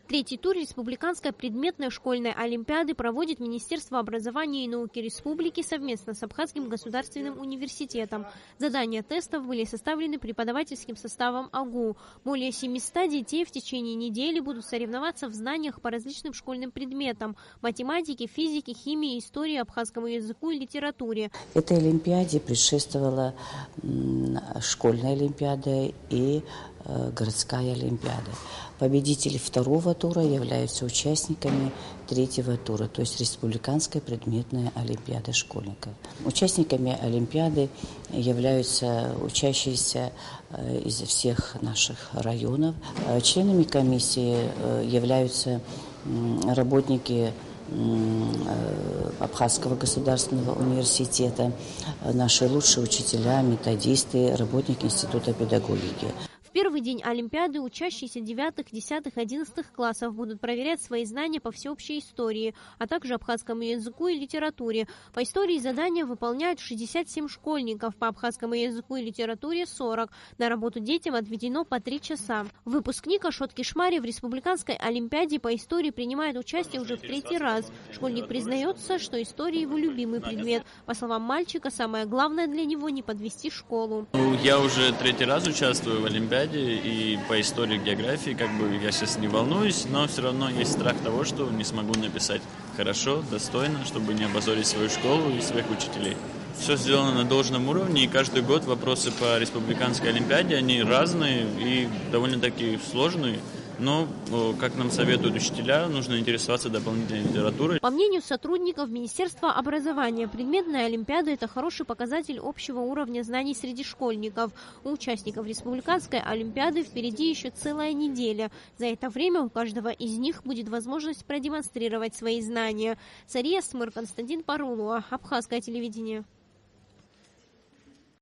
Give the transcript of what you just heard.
Третий тур республиканской предметной школьной олимпиады проводит Министерство образования и науки республики совместно с Абхазским государственным университетом. Задания тестов были составлены преподавательским составом АГУ. Более 700 детей в течение недели будут соревноваться в знаниях по различным школьным предметам – математике, физике, химии, истории, абхазскому языку и литературе. Этой олимпиаде предшествовала школьная олимпиада и городская олимпиада. Победители второго тура являются участниками третьего тура, то есть республиканской предметной олимпиады школьников. Участниками олимпиады являются учащиеся из всех наших районов. Членами комиссии являются работники Абхазского государственного университета, наши лучшие учителя, методисты, работники Института педагогики. В первый день олимпиады учащиеся 9, 10, 11 классов будут проверять свои знания по всеобщей истории, а также абхазскому языку и литературе. По истории задания выполняют 67 школьников, по абхазскому языку и литературе 40. На работу детям отведено по 3 часа. Выпускник Ашот Кишмари в республиканской олимпиаде по истории принимает участие уже в 3-й раз. Школьник признается, что история его любимый предмет. По словам мальчика, самое главное для него не подвести школу. Я уже 3-й раз участвую в олимпиаде, и по истории, географии, я сейчас не волнуюсь, но все равно есть страх того, что не смогу написать хорошо, достойно, чтобы не опозорить свою школу и своих учителей. Все сделано на должном уровне, и каждый год вопросы по республиканской олимпиаде, они разные и довольно-таки сложные. Но, как нам советуют учителя, нужно интересоваться дополнительной литературой. По мнению сотрудников Министерства образования, предметная олимпиада – это хороший показатель общего уровня знаний среди школьников. У участников республиканской олимпиады впереди еще целая неделя. За это время у каждого из них будет возможность продемонстрировать свои знания. Сария Смыр, Константин Парулуа, Абхазское телевидение.